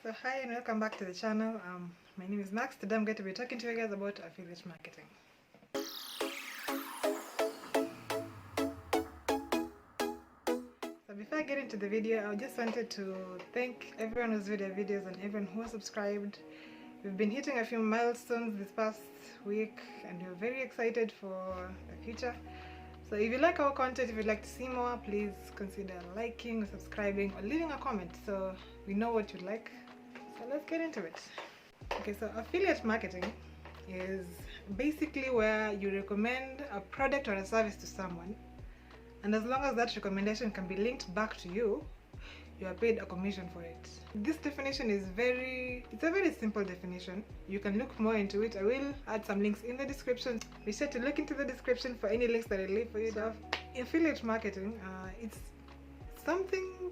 So hi and welcome back to the channel. My name is Max. Today I'm going to be talking to you guys about affiliate marketing. So before I get into the video, I just wanted to thank everyone who's viewed our videos and everyone who has subscribed. We've been hitting a few milestones this past week and we're very excited for the future. So if you like our content, if you'd like to see more, please consider liking, subscribing or leaving a comment so we know what you like. So let's get into it. Okay, so affiliate marketing is basically where you recommend a product or a service to someone, and as long as that recommendation can be linked back to you, you are paid a commission for it. This definition is it's a very simple definition. You can look more into it. I will add some links in the description. Be sure to look into the description for any links that I leave for you. So, affiliate marketing, it's something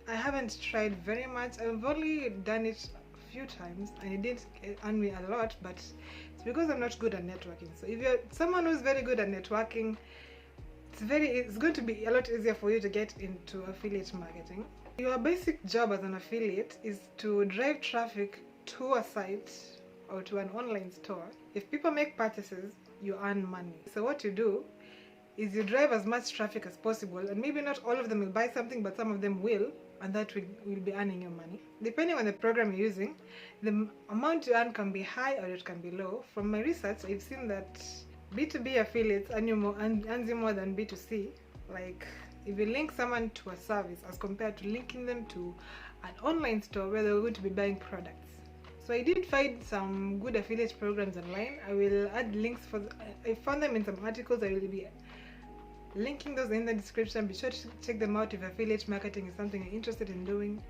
I haven't tried very much. I've only done it a few times and it didn't earn me a lot, but it's because I'm not good at networking. So if you're someone who's very good at networking, it's going to be a lot easier for you to get into affiliate marketing. Your basic job as an affiliate is to drive traffic to a site or to an online store. If people make purchases, you earn money. So what you do is you drive as much traffic as possible, and maybe not all of them will buy something, but some of them will, and that will be earning you money. Depending on the program you're using, the amount you earn can be high or it can be low. From my research, I've seen that B2B affiliates earns you more than B2C. Like if you link someone to a service as compared to linking them to an online store where they're going to be buying products. So I did find some good affiliate programs online. I will add links I found them in some articles. I will be linking those in the description. Be sure to check them out if affiliate marketing is something you're interested in doing.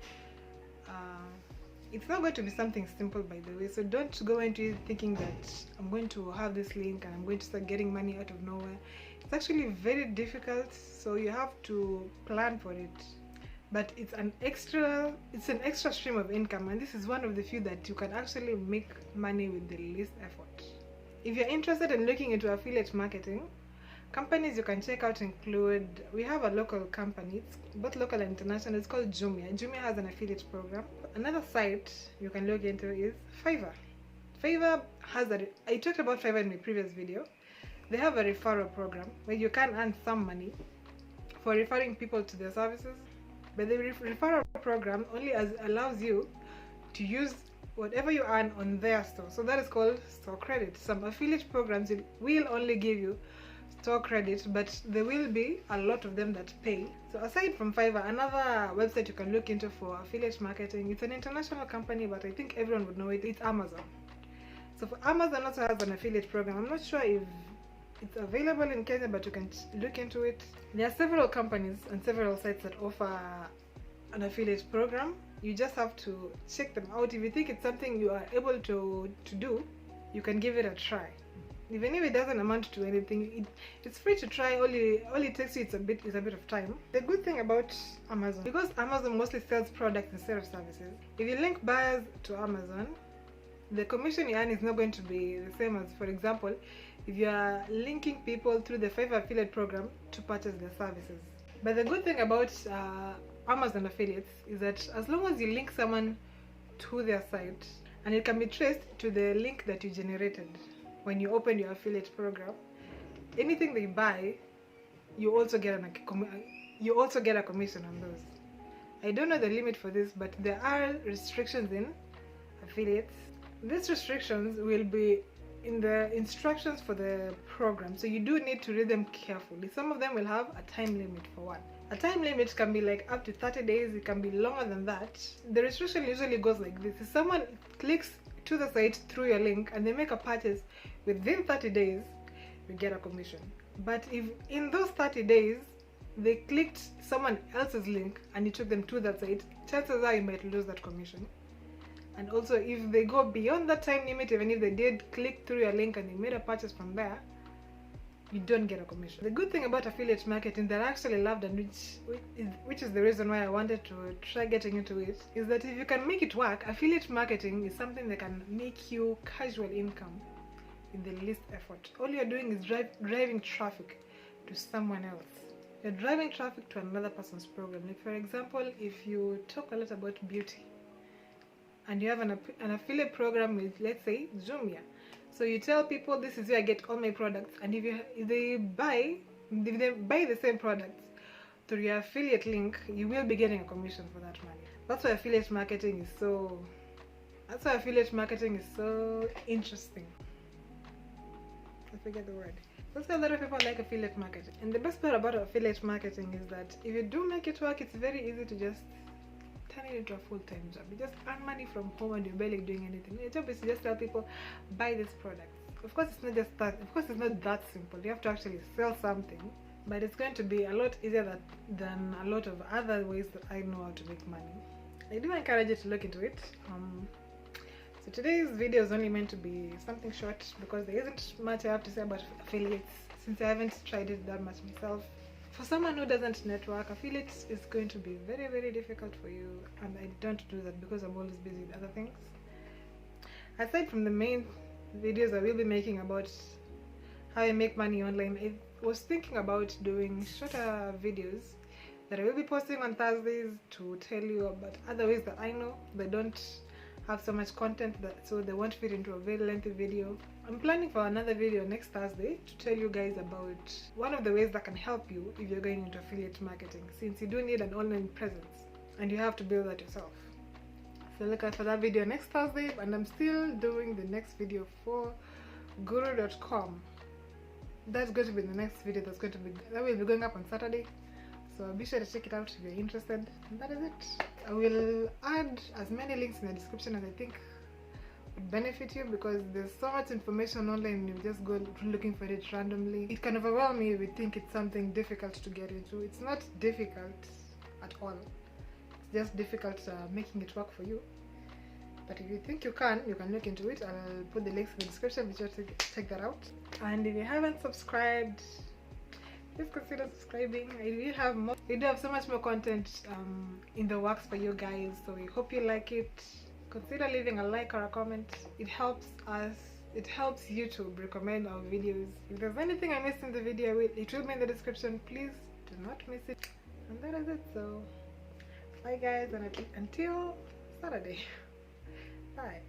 It's not going to be something simple, by the way, so don't go into it thinking that I'm going to have this link and I'm going to start getting money out of nowhere. It's actually very difficult, so you have to plan for it. But it's an extra stream of income, and this is one of the few that you can actually make money with the least effort. If you're interested in looking into affiliate marketing, companies you can check out include, we have a local company, it's both local and international. It's called Jumia. Jumia has an affiliate program. Another site you can look into is Fiverr. Fiverr has I talked about Fiverr in my previous video. They have a referral program where you can earn some money for referring people to their services. But the referral program only allows you to use whatever you earn on their store. So that is called store credit. Some affiliate programs will only give you store credit, but there will be a lot of them that pay. So aside from Fiverr, another website you can look into for affiliate marketing, it's an international company, but I think everyone would know it, it's Amazon. So for Amazon also has an affiliate program. I'm not sure if it's available in Kenya, but you can look into it. There are several companies and several sites that offer an affiliate program. You just have to check them out. If you think it's something you are able to do, you can give it a try. Even if it doesn't amount to anything, it's free to try. All it takes you is a bit of time. The good thing about Amazon, because Amazon mostly sells products instead of services, if you link buyers to Amazon, the commission you earn is not going to be the same as, for example, if you are linking people through the Fiverr affiliate program to purchase their services. But the good thing about Amazon affiliates is that as long as you link someone to their site, and it can be traced to the link that you generated when you open your affiliate program, anything they buy, you also get a commission on those. I don't know the limit for this, but there are restrictions in affiliates. These restrictions will be in the instructions for the program, so you do need to read them carefully. Some of them will have a time limit for one. A time limit can be like up to 30 days, it can be longer than that. The restriction usually goes like this: if someone clicks to the site through your link and they make a purchase within 30 days, you get a commission. But if in those 30 days they clicked someone else's link and you took them to that site, chances are you might lose that commission. And also, if they go beyond that time limit, even if they did click through your link and they made a purchase from there, you don't get a commission. The good thing about affiliate marketing that I actually loved, and which is the reason why I wanted to try getting into it, is that if you can make it work, affiliate marketing is something that can make you casual income with the least effort. All you're doing is driving traffic to someone else. You're driving traffic to another person's program. Like for example, if you talk a lot about beauty and you have an affiliate program with, let's say, Jumia. So you tell people this is where I get all my products, and if they buy the same products through your affiliate link, you will be getting a commission for that money. That's why affiliate marketing is so interesting. I forget the word. That's why a lot of people like affiliate marketing. And the best part about affiliate marketing is that if you do make it work, it's very easy to just turn it into a full-time job. You just earn money from home and you're barely doing anything. Your job is to just tell people, buy this product. Of course, it's not just that. Of course, it's not that simple. You have to actually sell something, but it's going to be a lot easier than a lot of other ways that I know how to make money. I do encourage you to look into it. So today's video is only meant to be something short because there isn't much I have to say about affiliates since I haven't tried it that much myself. For someone who doesn't network, affiliates is going to be very, very difficult for you, and I don't do that because I'm always busy with other things. Aside from the main videos I will be making about how I make money online, I was thinking about doing shorter videos that I will be posting on Thursdays to tell you about other ways that I know they don't have so much content, so they won't fit into a very lengthy video. I'm planning for another video next Thursday to tell you guys about one of the ways that can help you if you're going into affiliate marketing, since you do need an online presence and you have to build that yourself. So look out for that video next Thursday, and I'm still doing the next video for guru.com. That's going to be the next video that will be going up on Saturday. So be sure to check it out if you're interested. And that is it. I will add as many links in the description as I think would benefit you, because there's so much information online. You just go looking for it randomly. It can overwhelm you if you think it's something difficult to get into. It's not difficult at all. It's just difficult making it work for you. But if you think you can look into it. I'll put the links in the description. Be sure to check that out. And if you haven't subscribed, please consider subscribing. We do have so much more content in the works for you guys, so we hope you like it. Consider leaving a like or a comment. It helps us, it helps YouTube recommend our videos. If there's anything I missed in the video, it will be in the description. Please do not miss it. And that is it. So bye guys, and until Saturday. Bye.